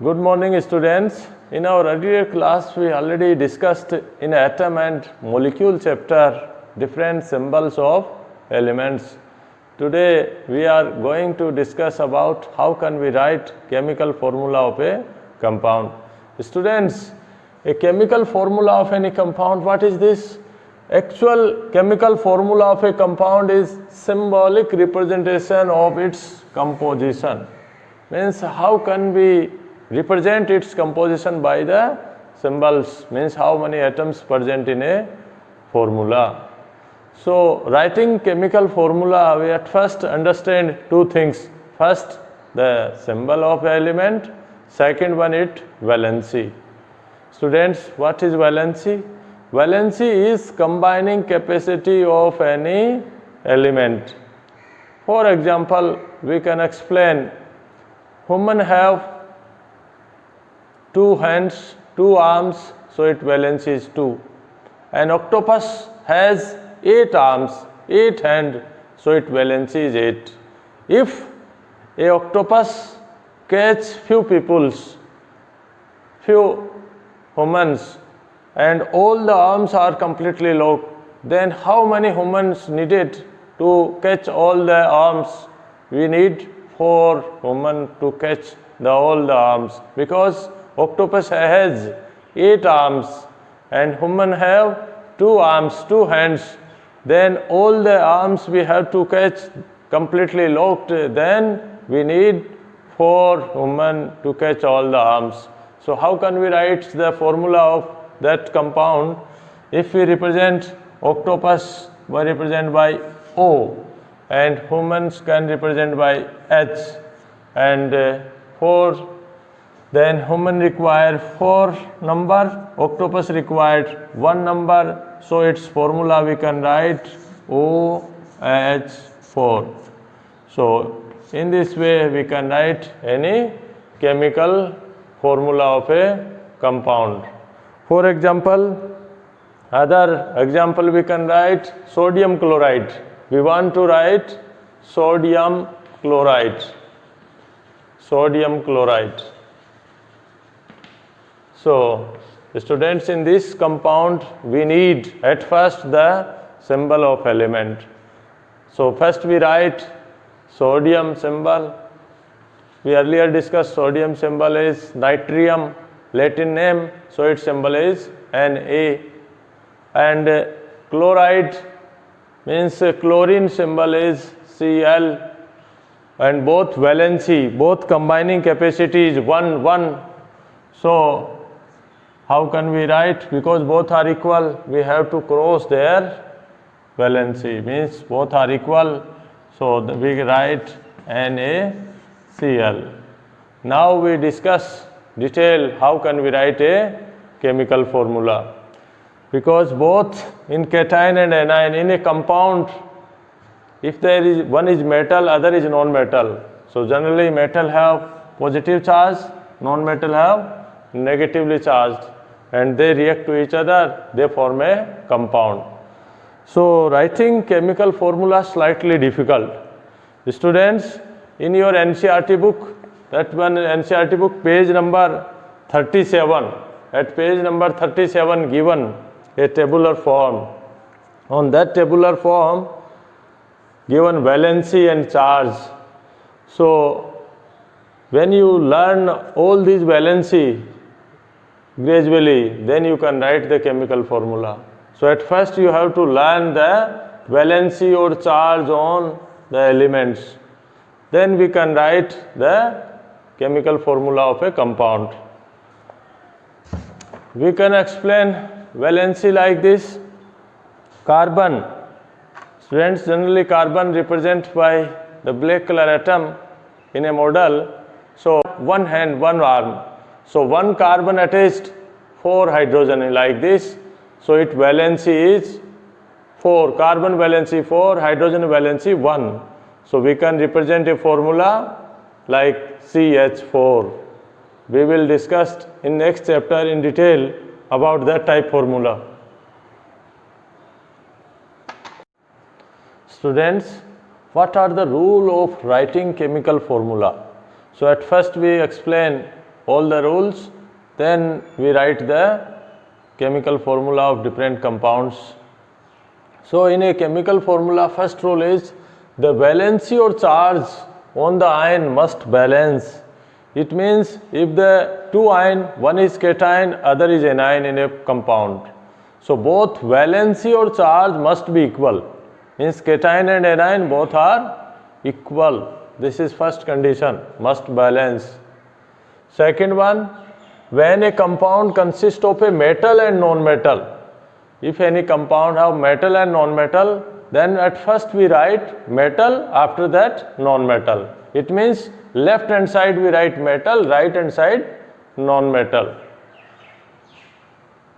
Good morning, students. In our earlier class, we already discussed in atom and molecule chapter different symbols of elements. Today, we are going to discuss about how can we write chemical formula of a compound. Students, a chemical formula of any compound, what is this? Actual chemical formula of a compound is symbolic representation of its composition. Means how can we represent its composition by the symbols, means how many atoms present in a formula. So writing chemical formula, we at first understand two things. First, the symbol of element. Second one, it valency. Students, what is valency? Valency is combining capacity of any element. For example, we can explain human have 2 hands, 2 arms, so its valency is 2. An octopus has 8 arms, 8 hands, so its valency is 8. If a octopus catch few peoples, few humans, and all the arms are completely locked, then how many humans needed to catch all the arms? We need 4 humans to catch all the arms, because octopus has 8 arms and human have 2 arms, 2 hands. Then all the arms we have to catch completely locked. Then we need 4 human to catch all the arms. So how can we write the formula of that compound? If we represent octopus by represent by O and humans can represent by H, and 4, then human require 4 number, octopus required 1 number, so its formula we can write OH4. So in this way we can write any chemical formula of a compound. For example, other example we can write sodium chloride. We want to write sodium chloride. Sodium chloride. So, students, in this compound we need at first the symbol of element. So first we write sodium symbol. We earlier discussed sodium symbol is natrium, Latin name, so its symbol is Na. And chloride means chlorine symbol is Cl, and both valency, both combining capacity is 1, 1. So how can we write? Because both are equal, we have to cross their valency, means both are equal, so we write NaCl. Now we discuss detail how can we write a chemical formula. Because both in cation and anion, in a compound, if there is one is metal, other is non-metal. So generally metal have positive charge, non-metal have negatively charged, and they react to each other, they form a compound. So writing chemical formula slightly difficult. Students, in your NCERT book, that one NCERT book page number 37, at page number 37 given a tabular form. On that tabular form given valency and charge. So when you learn all these valency gradually, then you can write the chemical formula. So at first you have to learn the valency or charge on the elements. Then we can write the chemical formula of a compound. We can explain valency like this. Carbon. Students, generally carbon represented by the black color atom in a model. So 1 hand, 1 arm. So 1 carbon attached, 4 hydrogen like this. So its valency is 4. Carbon valency 4, hydrogen valency 1. So we can represent a formula like CH4. We will discuss in next chapter in detail about that type formula. Students, what are the rule of writing chemical formula? So at first we explain all the rules, then we write the chemical formula of different compounds. So in a chemical formula, first rule is the valency or charge on the ion must balance. It means if the two ion, one is cation, other is anion in a compound. So both valency or charge must be equal. Means cation and anion both are equal. This is first condition, must balance. Second one, when a compound consists of a metal and non-metal, if any compound have metal and non-metal, then at first we write metal, after that non-metal. It means left hand side we write metal, right hand side non-metal.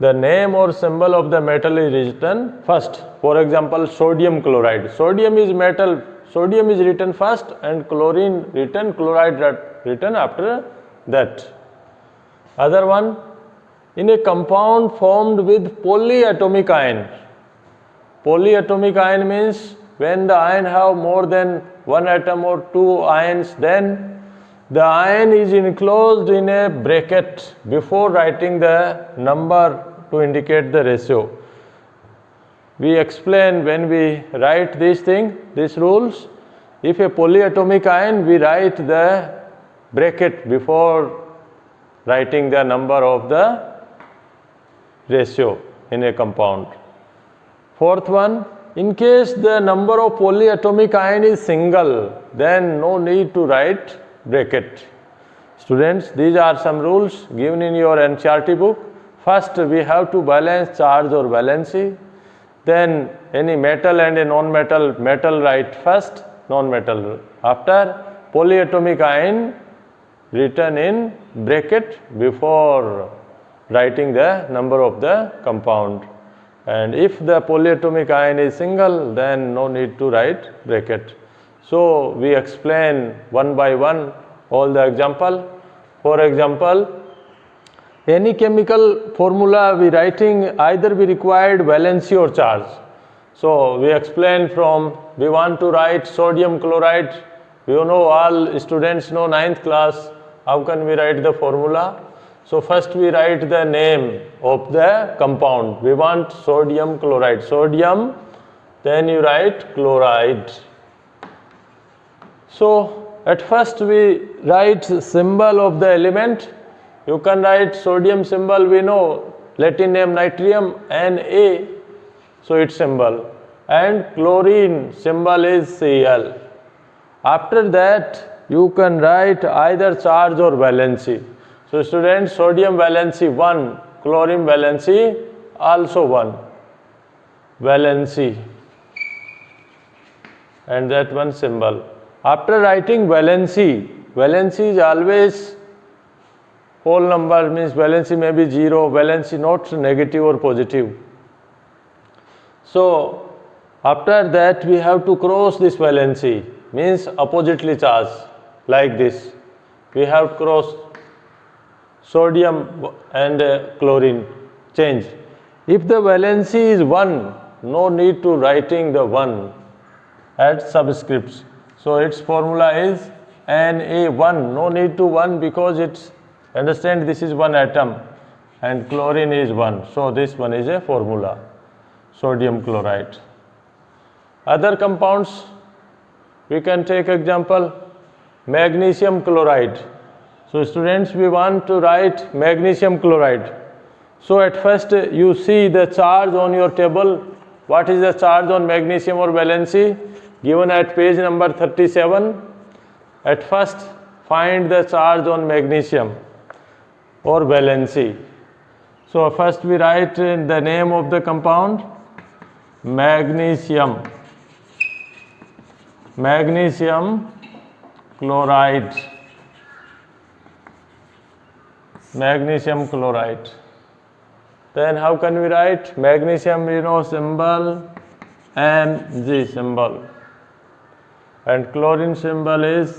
The name or symbol of the metal is written first. For example, sodium chloride. Sodium is metal, sodium is written first and chlorine written, chloride written after that. Other one, in a compound formed with polyatomic ion. Polyatomic ion means when the ion have more than one atom or two ions, then the ion is enclosed in a bracket before writing the number to indicate the ratio. We explain when we write these things, these rules. If a polyatomic ion, we write the bracket before writing the number of the ratio in a compound. Fourth one, in case the number of polyatomic ion is single, then no need to write bracket. Students, these are some rules given in your NCERT book. First, we have to balance charge or valency. Then any metal and a non-metal, metal write first, non-metal after. Polyatomic ion written in bracket before writing the number of the compound. And if the polyatomic ion is single, then no need to write bracket. So we explain one by one all the example. For example, any chemical formula we writing, either we required valency or charge. So we explain from, we want to write sodium chloride. You know, all students know 9th class, how can we write the formula? So first we write the name of the compound. We want sodium chloride. Sodium, then you write chloride. So at first we write symbol of the element. You can write sodium symbol, we know, Latin name natrium, Na, so its symbol. And chlorine symbol is Cl. After that, you can write either charge or valency. So students, sodium valency 1, chlorine valency also 1. Valency. And that one symbol. After writing valency, valency is always whole number, means valency may be 0, valency not negative or positive. So after that we have to cross this valency, means oppositely charged, like this. We have to cross sodium and chlorine, change. If the valency is 1, no need to writing the 1, add subscripts. So its formula is Na1, no need to 1 because it's, understand this is one atom and chlorine is 1. So this one is a formula, sodium chloride. Other compounds, we can take example, magnesium chloride. So students, we want to write magnesium chloride. So at first you see the charge on your table. What is the charge on magnesium or valency? Given at page number 37. At first find the charge on magnesium or valency. So first we write the name of the compound, magnesium. Magnesium chloride. Magnesium chloride. Then how can we write? Magnesium, you know, symbol Mg symbol. And chlorine symbol is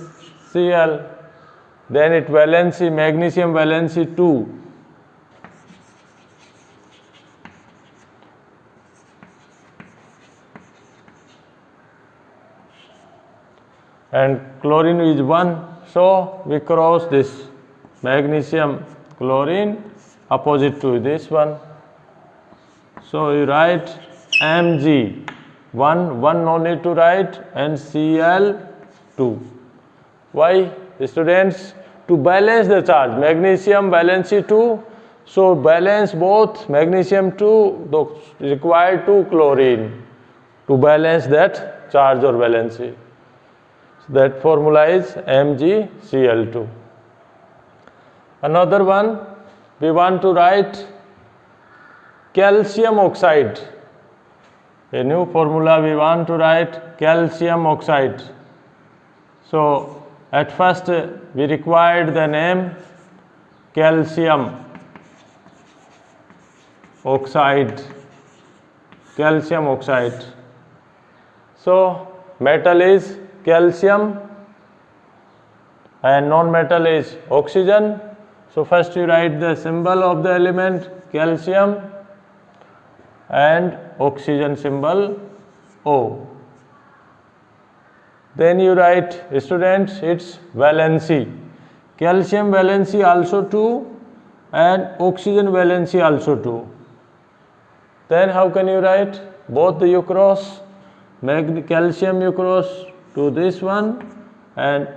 Cl. Then it valency, magnesium valency 2. And chlorine is 1. So we cross this magnesium chlorine, opposite to this one. So you write Mg, 1 no need to write, and Cl2. Why? Students, to balance the charge, magnesium valency 2, so balance both magnesium 2 required to chlorine to balance that charge or valency. So that formula is MgCl2. Another one, we want to write calcium oxide. A new formula, we want to write calcium oxide. So at first we required the name calcium oxide. Calcium oxide. So metal is calcium and non-metal is oxygen. So first you write the symbol of the element calcium and oxygen symbol O. Then you write, students, its valency. Calcium valency also 2 and oxygen valency also 2. Then how can you write? Both the you cross, calcium you cross to this one and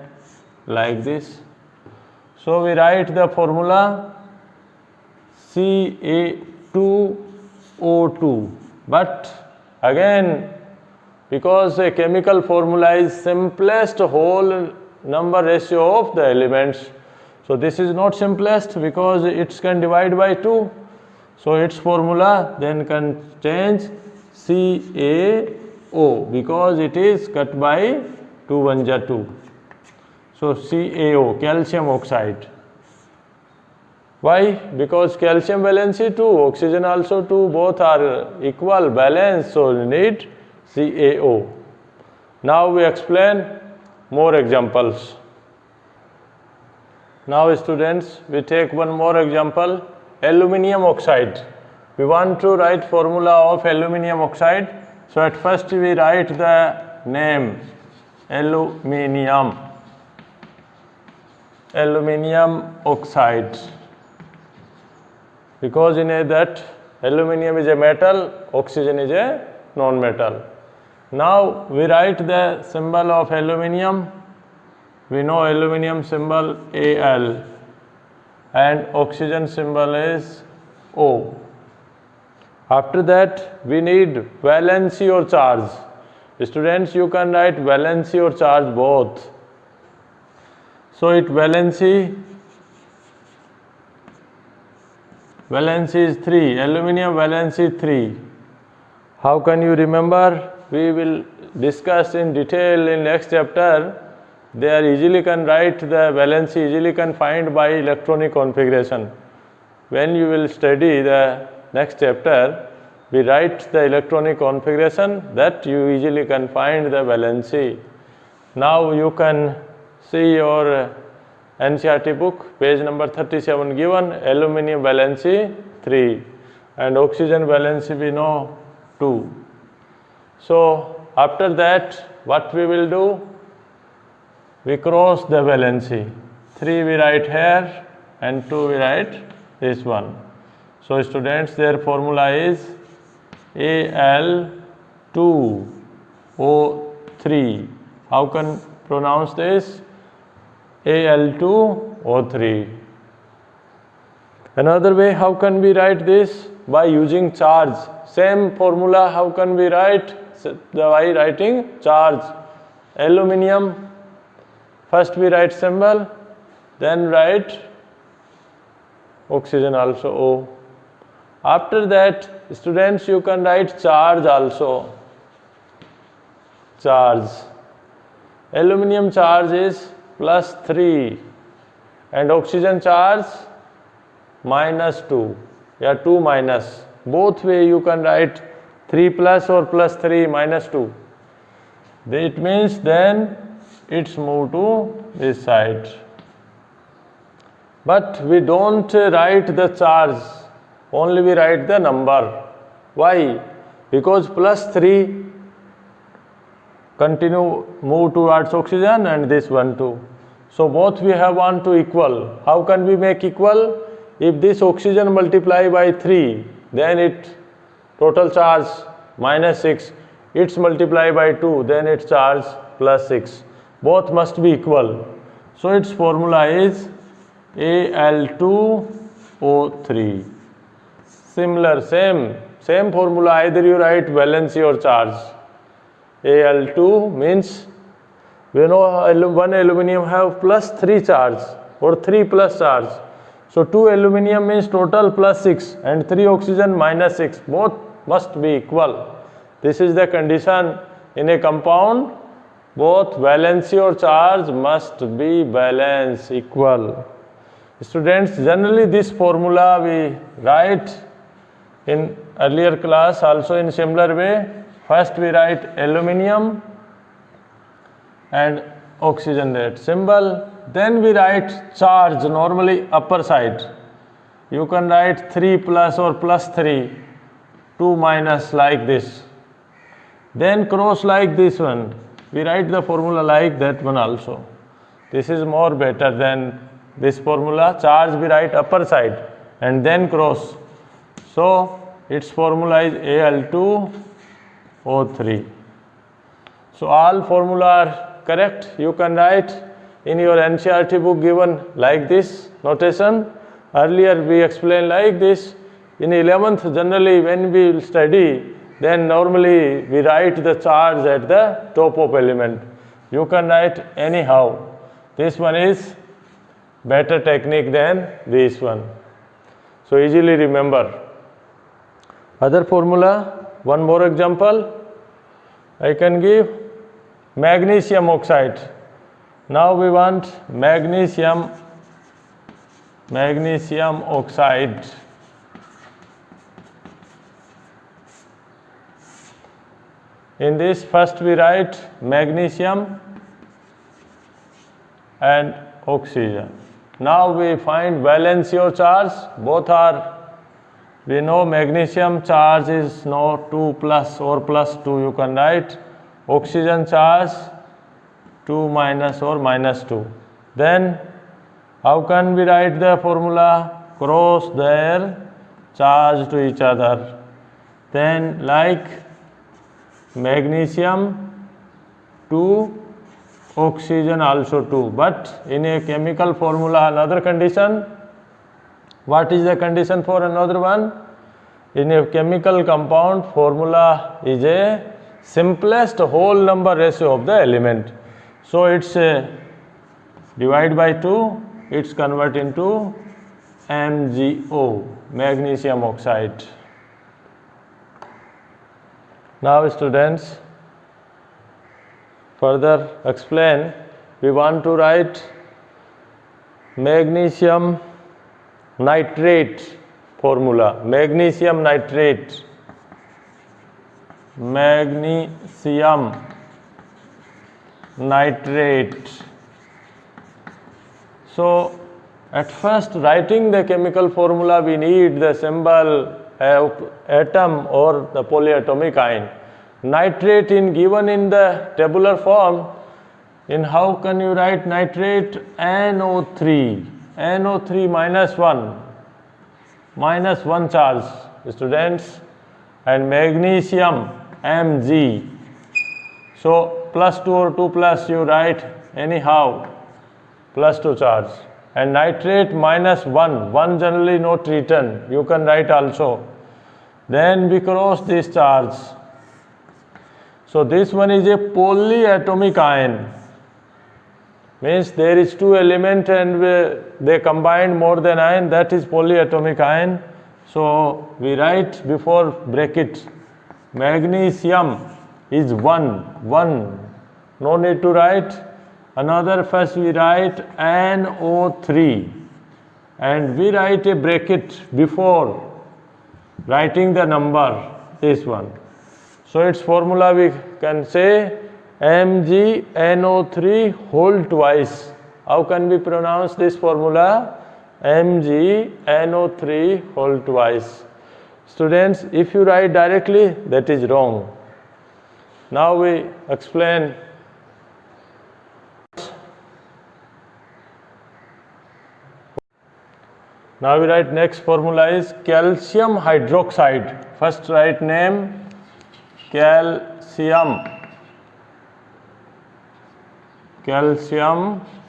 like this. So we write the formula Ca2O2. But again, because a chemical formula is simplest whole number ratio of the elements, so this is not simplest because it can divide by 2. So its formula then can change CaO because it is cut by 2 1 ja 2. So CaO, calcium oxide. Why? Because calcium valency 2, oxygen also 2, both are equal, balance, so we need CaO. Now we explain more examples. Now students, we take one more example, aluminium oxide. We want to write formula of aluminium oxide. So at first we write the name aluminium oxide, because in that aluminium is a metal, oxygen is a non-metal. Now we write the symbol of aluminium. We know aluminium symbol Al and oxygen symbol is O. After that we need valency or charge. Students, you can write valency or charge both. So it valency is 3, aluminium valency 3. How can you remember? We will discuss in detail in next chapter. They are easily can write the valency, easily can find by electronic configuration. When you will study the next chapter, we write the electronic configuration that you easily can find the valency. Now you can see your NCERT book, page number 37 given, aluminium valency 3 and oxygen valency we know 2. So after that, what we will do? We cross the valency. 3 we write here and 2 we write this one. So students, their formula is Al2O3. How can pronounce this? Al2O3. Another way, how can we write this? By using charge. Same formula, how can we write? By writing charge. Aluminium, first we write symbol, then write oxygen also O. After that, students, you can write charge also. Charge. Aluminium charge is +3 and oxygen charge -2. Yeah, 2 minus. Both way you can write 3 plus or +3 -2. It means then it's moved to this side. But we don't write the charge, only we write the number. Why? Because +3 continue move towards oxygen and this one too. So both we have 1, 2 equal. How can we make equal? If this oxygen multiply by 3, then it total charge minus 6. It's multiply by 2, then its charge plus 6. Both must be equal. So its formula is Al2O3. Similar, same formula, either you write valency or charge. Al2 means we know one aluminum have plus 3 charge or 3 plus charge. So 2 aluminum means total plus 6 and 3 oxygen minus 6. Both must be equal. This is the condition in a compound. Both valency or charge must be balanced, equal. Students, generally this formula we write in earlier class also in similar way. First we write aluminum and oxygen rate symbol. Then we write charge, normally upper side. You can write 3 plus or plus 3, 2 minus like this. Then cross like this one. We write the formula like that one also. This is more better than this formula. Charge we write upper side and then cross. So its formula is Al2O3. So all formula are correct. You can write in your NCERT book given like this notation. Earlier we explained like this. In 11th generally when we will study, then normally we write the charge at the top of element. You can write anyhow. This one is better technique than this one. So easily remember. Other formula, one more example I can give. Magnesium oxide. Now we want magnesium oxide. In this first we write magnesium and oxygen. Now we find valency or charge. Both are, we know magnesium charge is now 2 plus or plus 2 you can write. Oxygen charge 2 minus or minus 2. Then how can we write the formula? Cross their charge to each other. Then like magnesium 2, oxygen also 2. But in a chemical formula another condition. What is the condition for another one? In a chemical compound formula is a simplest whole number ratio of the element. So it's divide by 2, it's convert into MgO, magnesium oxide. Now students, further explain, we want to write magnesium nitrate formula. Magnesium nitrate. Magnesium nitrate. So at first writing the chemical formula we need the symbol atom or the polyatomic ion. Nitrate in given in the tabular form. In how can you write nitrate? NO3. NO3 minus 1 charge, students, and magnesium Mg. So plus 2 or 2 plus you write anyhow, plus 2 charge. And nitrate minus 1 generally not written, you can write also. Then we cross this charge. So this one is a polyatomic ion. Means there is 2 elements and they combine more than ion, that is polyatomic ion. So we write before bracket, magnesium is 1, no need to write. Another first we write NO3 and we write a bracket before writing the number, this one. So its formula we can say MgNO3 whole twice. How can we pronounce this formula? MgNO3 whole twice. Students, if you write directly, that is wrong. Now we explain Now we write next formula is calcium hydroxide. First write name calcium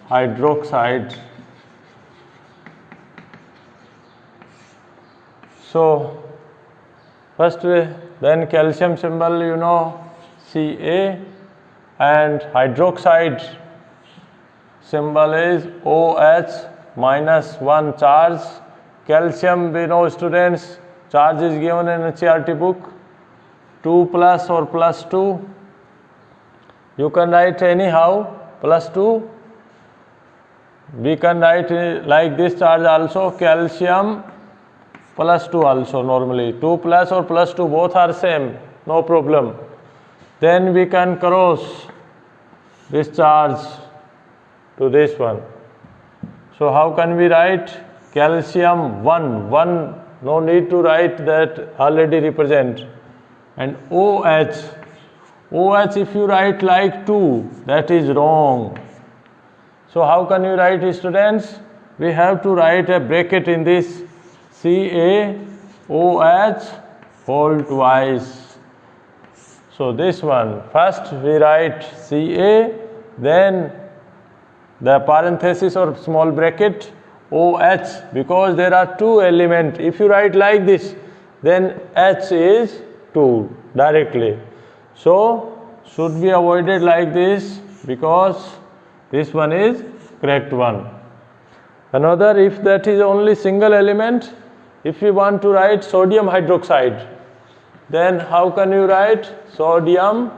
hydroxide. So first then calcium symbol you know Ca, and hydroxide symbol is OH minus 1 charge. Calcium we know students, charge is given in CRT book 2 plus or plus 2. You can write anyhow plus 2. We can write like this charge also, calcium plus 2 also normally. 2 plus or plus 2 both are same, no problem. Then we can cross this charge to this one. So how can we write calcium 1? No need to write that, already represent. And OH if you write like 2, that is wrong. So how can you write, students? We have to write a bracket in this CaOH whole twice. So this one, first we write Ca, then the parenthesis or small bracket OH, because there are 2 elements. If you write like this, then H is 2 directly. So should be avoided like this, because this one is correct one. Another, if that is only single element, if you want to write sodium hydroxide, then how can you write sodium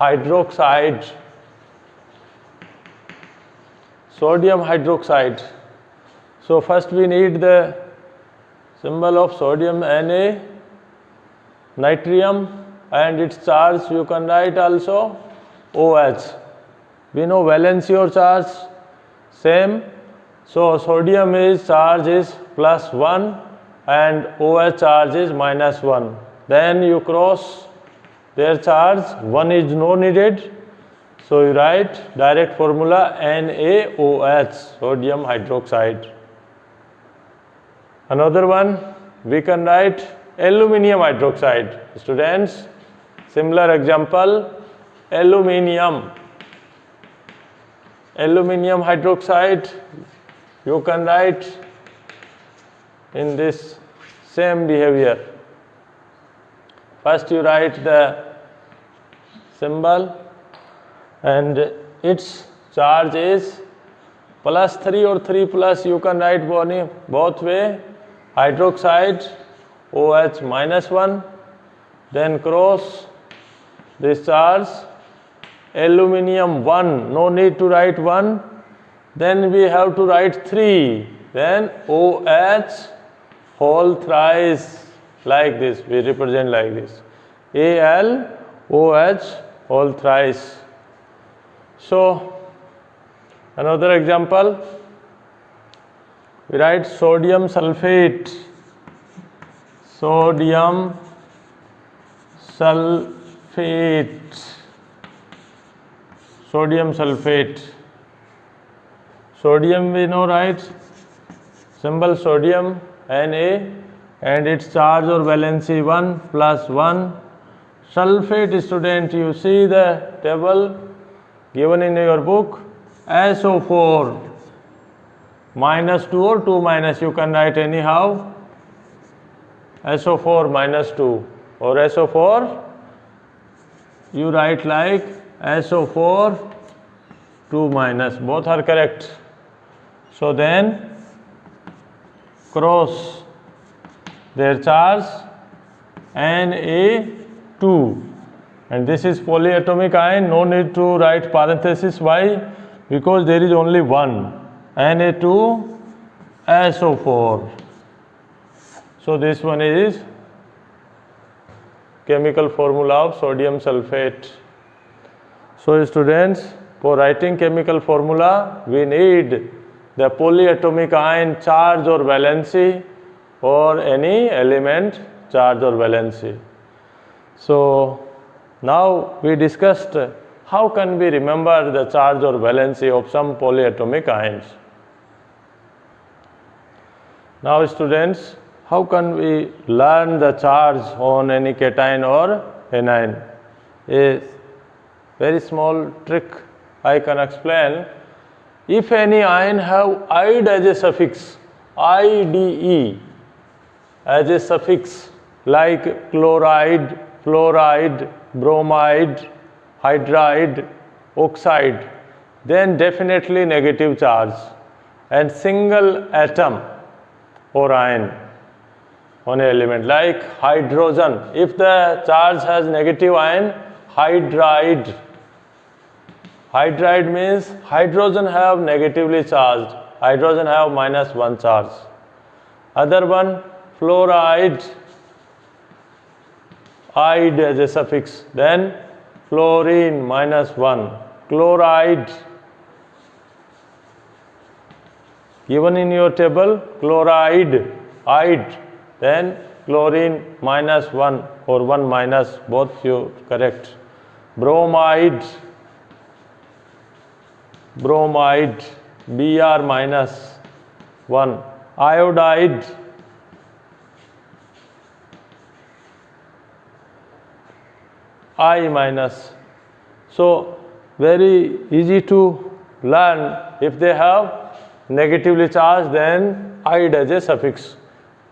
hydroxide? Sodium hydroxide. So first we need the symbol of sodium Na, natrium, and its charge you can write also OH. We know valency or charge same. So sodium is charge is plus 1 and OH charge is minus 1. Then you cross their charge, 1 is no needed. So you write direct formula NaOH, sodium hydroxide. Another one, we can write aluminium hydroxide. Students, similar example, aluminium hydroxide, you can write in this same behavior. First you write the symbol and its charge is plus 3 or 3 plus, you can write both way, hydroxide OH minus 1, then cross this charge, aluminium 1, no need to write 1, then we have to write 3, then OH whole thrice, like this, we represent like this, AlOH whole thrice. So another example, we write sodium sulfate. Sodium we know, right? Symbol sodium Na, and its charge or valency 1 plus 1. Sulfate, student, you see the table given in your book, SO4 minus 2 or 2 minus, you can write anyhow, SO4 minus 2 or SO4, you write like SO4 2 minus, both are correct. So then cross their charge Na2, and this is polyatomic ion, no need to write parenthesis. Why? Because there is only one, Na2 SO4. So this one is chemical formula of sodium sulfate. So students, for writing chemical formula, we need the polyatomic ion charge or valency, or any element charge or valency. So now we discussed how can we remember the charge or valency of some polyatomic ions. Now students, how can we learn the charge on any cation or anion? A very small trick I can explain. If any ion have ide as a suffix, IDE as a suffix, like chloride, fluoride, bromide, hydride, oxide, then definitely negative charge, and single atom or ion on an element, like hydrogen. If the charge has negative ion, hydride. Hydride means hydrogen have negatively charged, hydrogen have -1 charge. Other one, fluoride, ide as a suffix, then fluorine -1, chloride, given in your table, chloride, ide, then chlorine -1 or 1 minus, both you correct. Bromide, bromide, Br -1, iodide, I minus. So very easy to learn. If they have negatively charged, then ide as a suffix.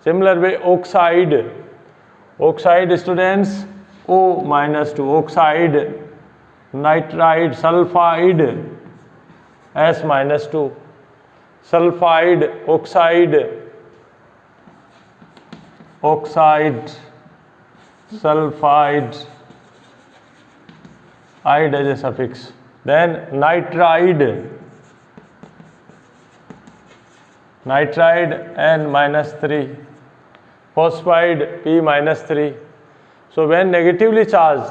Similar way, oxide. Oxide students, O -2, oxide, nitride, sulfide, S -2, sulfide, oxide, oxide, sulfide, ide as a suffix. Then nitride, nitride N -3, phosphide P -3. So when negatively charged,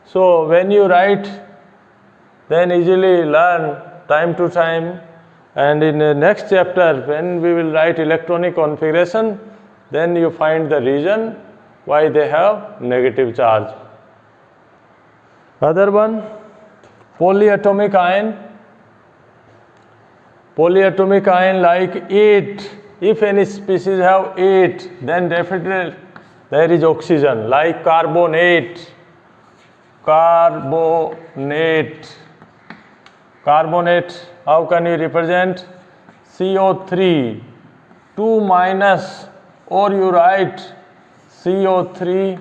so when you write, then easily learn time to time, and in the next chapter when we will write electronic configuration, then you find the reason why they have negative charge. Other one, polyatomic ion. Polyatomic ion like 8. If any species have 8, then definitely there is oxygen, like carbonate, carbonate. Carbonate, how can you represent? CO3, 2 minus, or you write CO3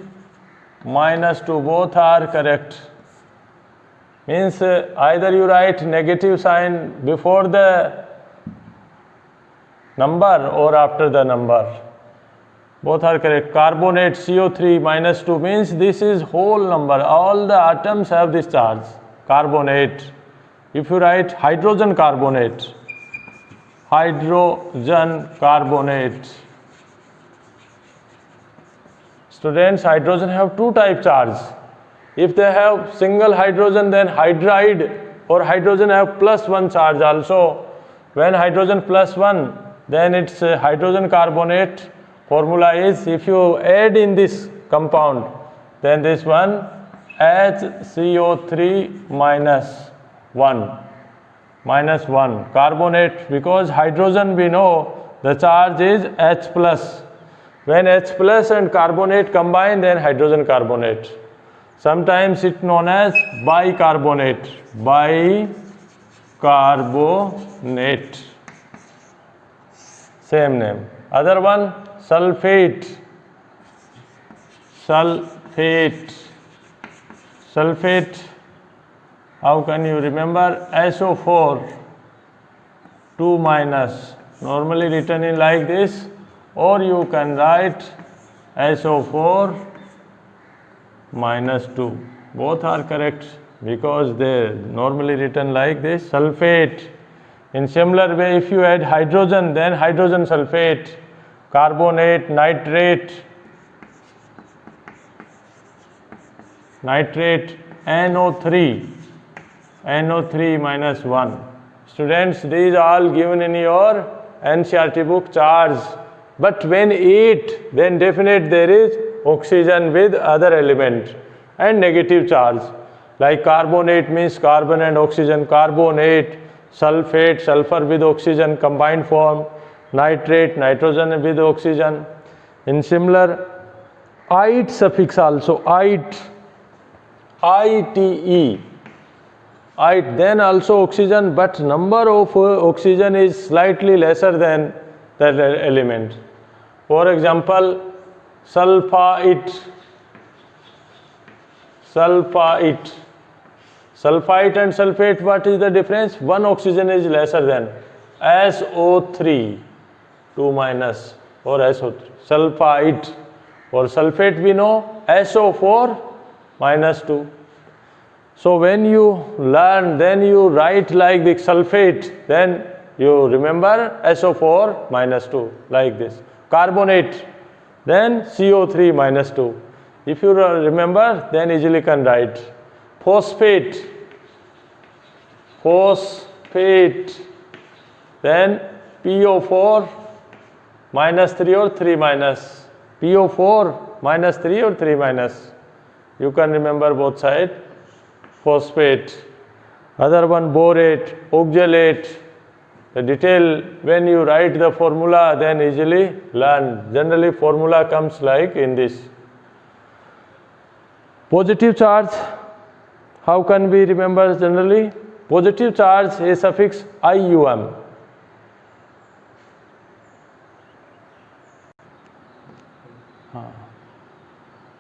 -2, both are correct. Means either you write negative sign before the number or after the number. Both are correct. Carbonate, CO3 -2 means this is whole number. All the atoms have this charge. Carbonate. If you write hydrogen carbonate, hydrogen carbonate. Students, hydrogen have two type charge. If they have single hydrogen, then hydride, or hydrogen have +1 charge also. When hydrogen +1, then it's hydrogen carbonate. Formula is, if you add in this compound, then this one HCO3 -1 carbonate, because hydrogen we know the charge is H plus. When H plus and carbonate combine, then hydrogen carbonate. Sometimes it's known as bicarbonate, bicarbonate, same name. Other one, sulfate, sulfate, sulfate, how can you remember? SO4, 2 minus, normally written in like this, or you can write SO4 -2. Both are correct because they normally written like this. Sulfate. In similar way, if you add hydrogen, then hydrogen sulfate, carbonate, nitrate, nitrate, NO3, NO3 -1. Students, these are all given in your NCERT book charge. But when 8, then definite there is oxygen with other element and negative charge. Like carbonate means carbon and oxygen, carbonate, sulfate, sulfur with oxygen combined form, nitrate, nitrogen with oxygen. In similar, ite suffix also, ite, ite, ite, then also oxygen, but number of oxygen is slightly lesser than that element. For example, sulfite, sulfite, sulfite and sulfate, what is the difference? One oxygen is lesser than SO3, 2 minus, or SO3, sulfite. For sulfate we know SO4 minus 2. So when you learn, then you write like the sulfate, then you remember SO4 minus 2, like this. Carbonate, then CO3 minus 2. If you remember, then easily can write. Phosphate, phosphate, then PO4 minus 3 or 3 minus. PO4 minus 3 or 3 minus. You can remember both sides. Phosphate. Other one, borate, oxalate. The detail, when you write the formula, then easily learn. Generally formula comes like in this. Positive charge, how can we remember generally? Positive charge is suffix IUM.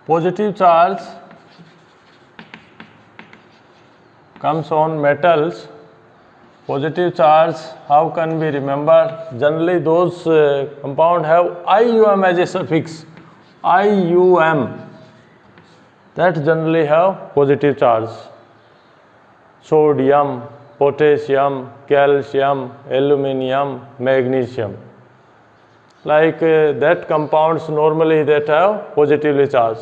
Positive charge comes on metals. Positive charge, how can we remember? Generally those compound have IUM as a suffix. IUM. That generally have positive charge. Sodium, potassium, calcium, aluminium, magnesium. Like that compounds normally that have positively charged.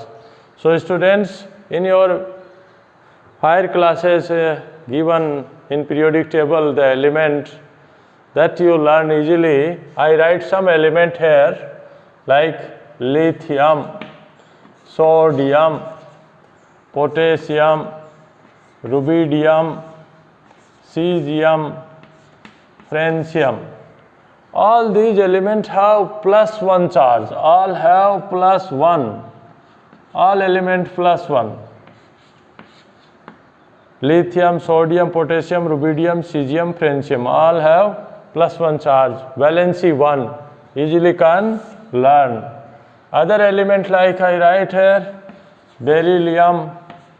So students, in your higher classes given in periodic table the element that you learn easily, I write some element here like lithium, sodium, potassium, rubidium, cesium, francium. All these elements have plus 1 charge. All have plus 1. All elements plus 1. Lithium, sodium, potassium, rubidium, cesium, francium. All have plus 1 charge. Valency 1. Easily can learn. Other elements like I write here, beryllium,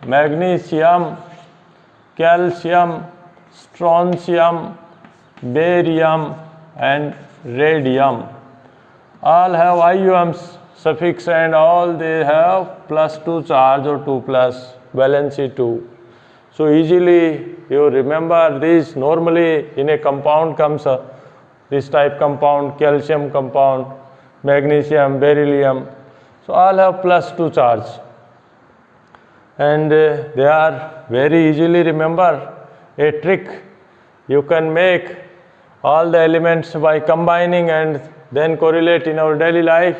magnesium, calcium, strontium, barium, and radium. All have IUMs suffix and all they have plus 2 charge or 2 plus, valency 2. So easily you remember this. Normally in a compound comes this type compound, calcium compound, magnesium, beryllium. So all have plus 2 charge. And they are very easily remember. A trick you can make all the elements by combining and then correlate in our daily life.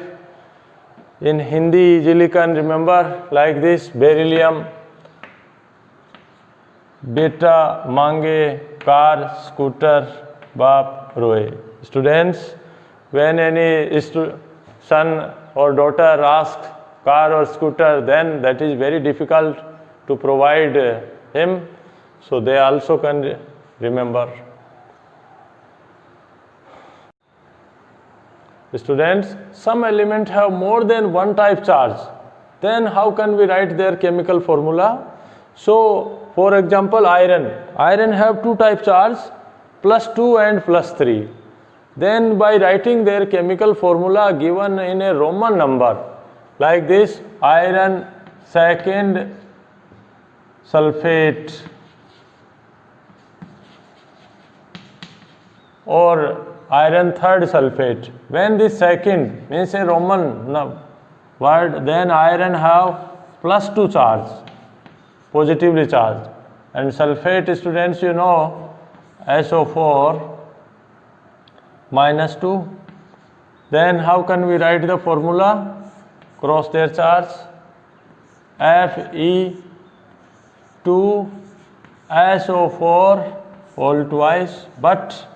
In Hindi easily can remember like this: beryllium, beta mange car scooter baap roe. Students, when any son or daughter asks car or scooter, then that is very difficult to provide him, so they also can remember. Students, some elements have more than one type charge. Then how can we write their chemical formula? So, for example, iron. Iron have 2 type charge, plus 2 and plus 3. Then by writing their chemical formula given in a Roman number, like this: iron second sulfate, or iron third sulfate. When this second means a Roman word, then iron have plus 2 charge, positively charged. And sulfate, students, you know, SO4 minus 2. Then how can we write the formula? Cross their charge. Fe2SO4 whole twice, but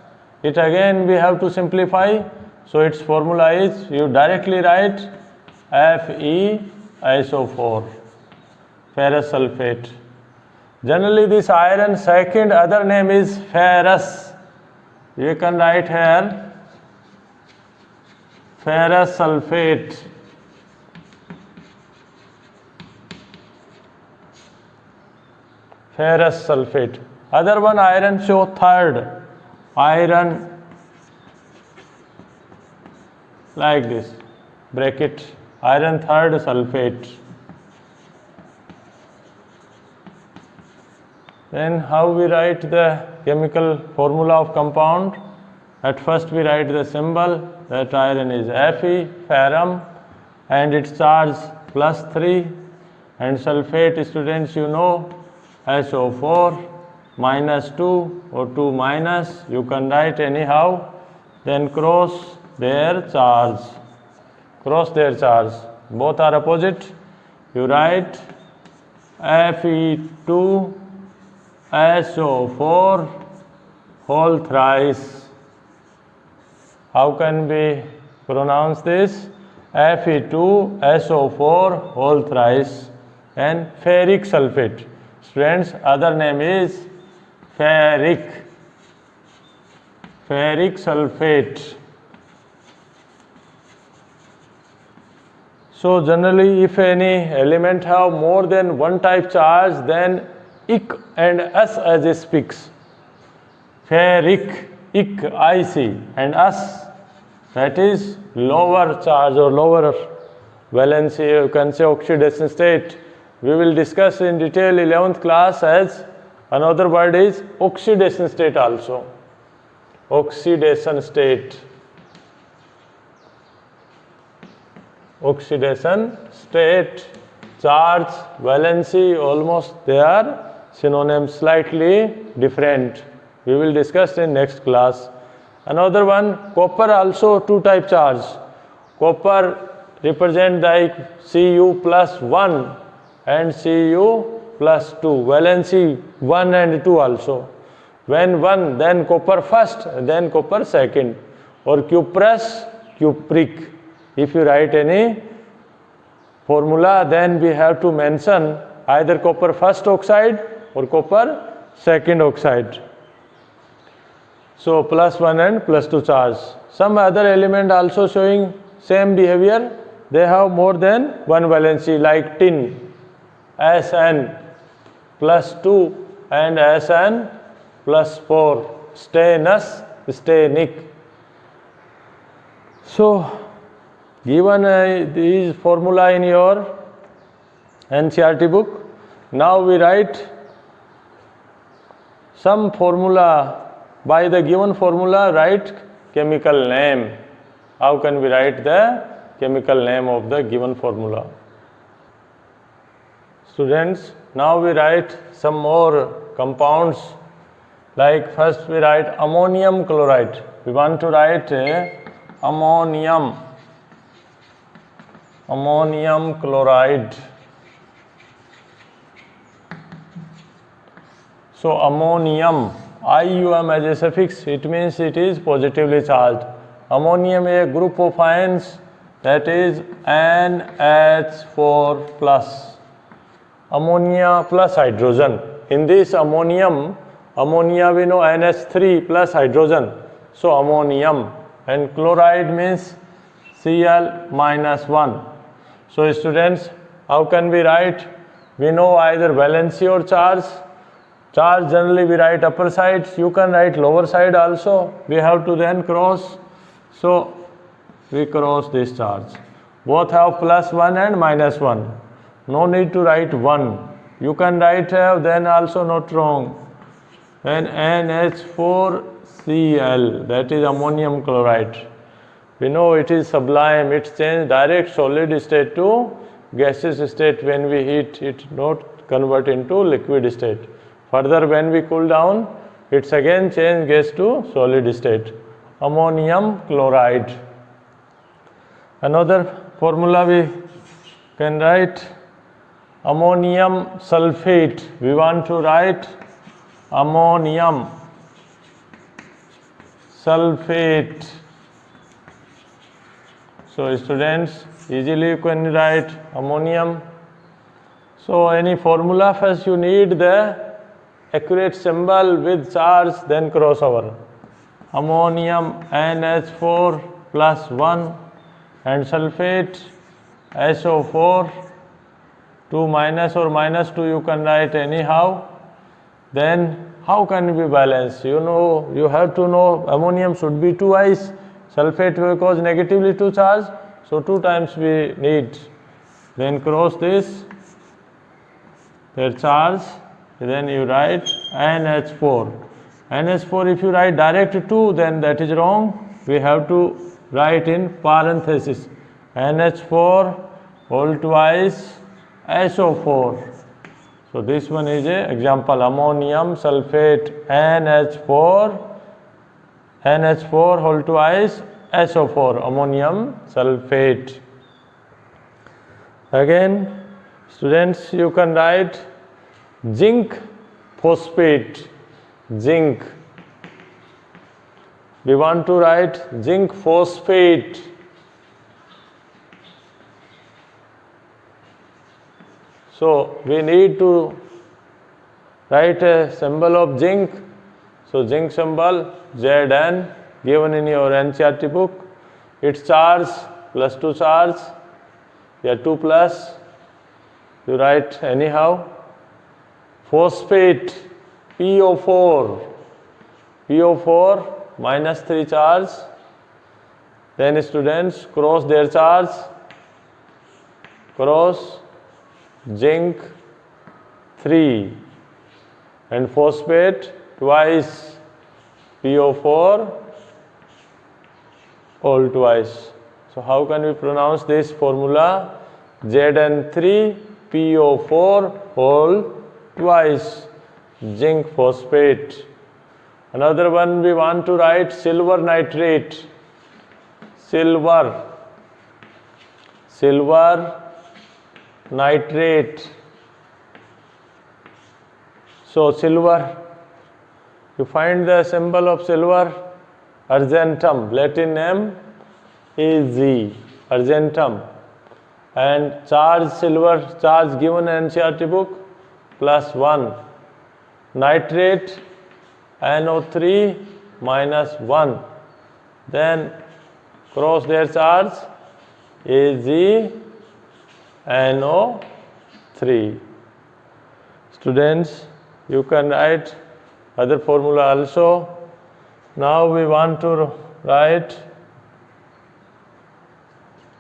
it again we have to simplify. So its formula is, you directly write FeSO4, ferrous sulfate. Generally this iron second other name is ferrous. You can write here ferrous sulfate. Ferrous sulfate. Other one iron show third. Iron like this. Bracket. Iron third sulfate. Then how we write the chemical formula of compound? At first we write the symbol, that iron is Fe, ferrum, and its charge +3, and sulfate, students, you know, SO4 -2 or 2 minus, you can write anyhow, then cross their charge. Cross their charge. Both are opposite. You write Fe2 SO4 whole thrice. How can we pronounce this? Fe2 SO4 whole thrice. And ferric sulfate. Students, other name is ferric. Ferric sulfate. So generally, if any element have more than one type charge, then ic and us as it speaks. Ferric, ic, IC, and us, that is lower charge or lower valency, you can say oxidation state. We will discuss in detail 11th class as another word is oxidation state also. Oxidation state. Oxidation state, charge, valency, almost they are synonyms, slightly different. We will discuss in next class. Another one, copper also two type charge. Copper represent like Cu+1 and Cu+2. Valency 1 and 2 also. When 1, then copper first, then copper second. Or cuprous, cupric. If you write any formula, then we have to mention either copper first oxide or copper second oxide. So +1 and +2 charge. Some other element also showing same behavior. They have more than one valency, like tin, Sn +2 and Sn +4. Stannous, stannic. So given this formula in your NCERT book, now we write some formula. By the given formula, write chemical name. How can we write the chemical name of the given formula? Students, now we write some more compounds. Like first we write ammonium chloride. We want to write ammonium chloride. So ammonium, IUM as a suffix, it means it is positively charged. Ammonium is a group of ions, that is NH4 plus. Ammonia plus hydrogen. In this ammonia we know NH3 plus hydrogen. So ammonium, and chloride means Cl-1. So students, how can we write? We know either valency or charge. Charge generally we write upper side. You can write lower side also. We have to then cross. So we cross this charge. Both have +1 and -1. No need to write 1. You can write then also not wrong. And NH4Cl, that is ammonium chloride. We know it is sublime. It changes direct solid state to gaseous state when we heat. It not convert into liquid state. Further, when we cool down, it's again change gas to solid state. Ammonium chloride. Another formula we can write ammonium sulfate. We want to write ammonium sulfate. So students, easily you can write ammonium. So any formula, first you need the accurate symbol with charge, then crossover. Ammonium NH4 plus 1 and sulfate SO4, 2 minus or minus 2 you can write anyhow. Then how can we balance? You know, you have to know ammonium should be twice, sulfate will cause negatively 2 charge, so 2 times we need. Then cross this, their charge, then you write NH4. NH4 if you write direct 2, then that is wrong. We have to write in parenthesis. NH4 whole twice SO4. So this one is a example, ammonium sulfate NH4 whole twice SO4, ammonium sulfate. Again, students, you can write zinc phosphate, zinc. We want to write zinc phosphate. So we need to write a symbol of zinc. So zinc symbol Zn given in your NCERT book. Its charge plus 2 charge, 2 plus, you write anyhow. Phosphate PO4 minus 3 charge. Then students cross their charge, cross zinc 3 and phosphate twice PO4 all twice. So how can we pronounce this formula? Zn3PO4 whole twice, zinc phosphate. Another one we want to write silver nitrate, silver nitrate. So silver, you find the symbol of silver, argentum, Latin name is Z, argentum. And charge silver, charge given in NCERT book, plus 1. Nitrate, NO3 minus 1. Then cross their charge, AgNO3. Students, you can write other formula also. Now we want to write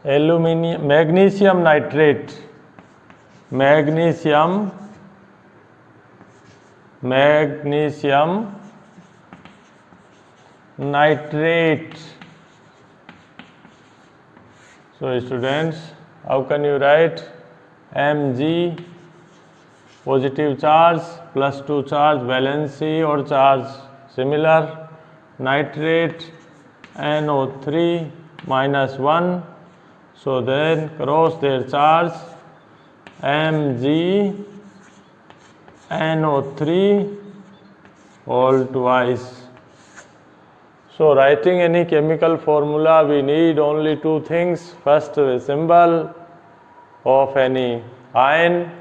magnesium nitrate, magnesium nitrate. So students, how can you write? Mg, positive charge, plus 2 charge, valency or charge similar, nitrate NO3 minus 1. So then cross their charge, MgNO3 all twice. So writing any chemical formula, we need only 2 things. First, a symbol of any ion.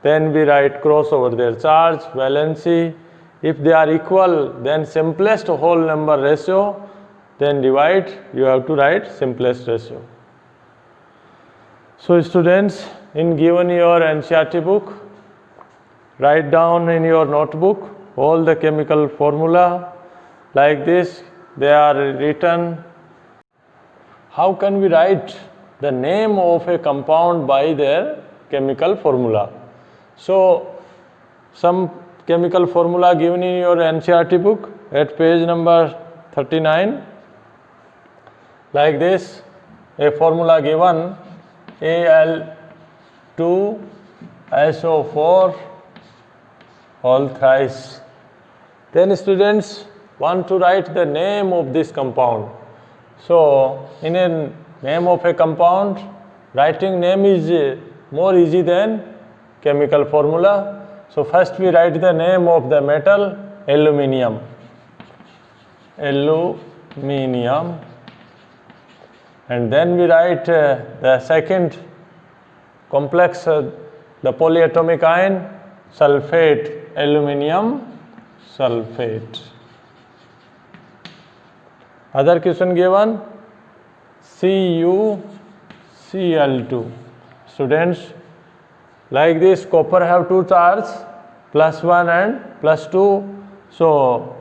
Then we write cross over their charge, valency. If they are equal, then simplest whole number ratio. Then divide, you have to write simplest ratio. So students, in given your NCERT book, write down in your notebook all the chemical formula. Like this, they are written. How can we write the name of a compound by their chemical formula? So, some chemical formula given in your NCERT book at page number 39. Like this, a formula given, Al2SO4 all thrice. Then students want to write the name of this compound. So in a name of a compound, writing name is more easy than chemical formula. So first we write the name of the metal, aluminium. and then we write the second complex, the polyatomic ion, sulfate, aluminium sulfate. Other question given, CuCl2. Students, like this, copper have two charges, +1 and +2. So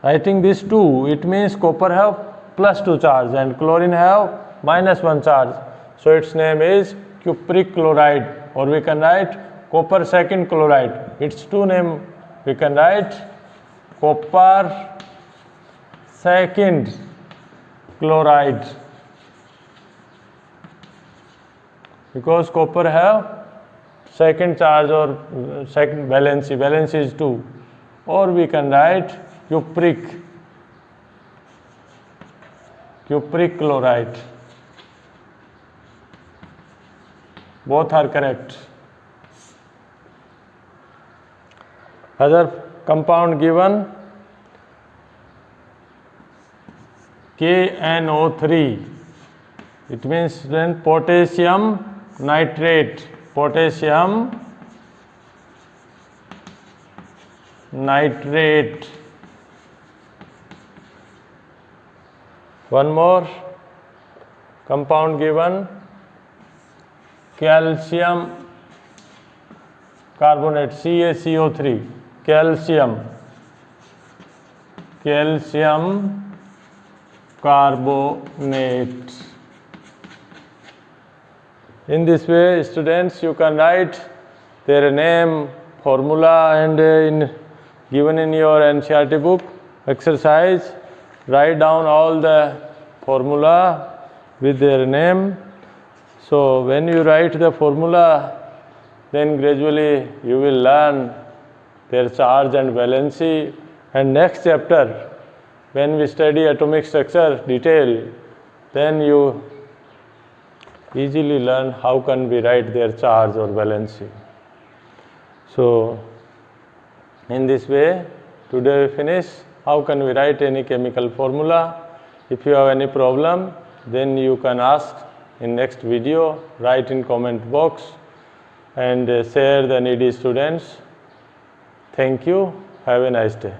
writing this 2, it means copper have +2 charge and chlorine have -1 charge. So its name is cupric chloride, or we can write copper second chloride. Its two name we can write copper second chloride, because copper have second charge or second valency. Valency is 2, or we can write cupric chloride. Both are correct. Other compound given, KNO3. It means then potassium nitrate. Potassium nitrate. One more compound given, calcium carbonate, CaCO3. Calcium carbonate. In this way, students, you can write their name, formula, and given in your NCERT book exercise, write down all the formula with their name. So when you write the formula, then gradually you will learn their charge and valency. And next chapter, when we study atomic structure detail, then you easily learn how can we write their charge or valency. So in this way, today we finish how can we write any chemical formula. If you have any problem, then you can ask in next video, write in comment box, and share the needy students. Thank you. Have a nice day.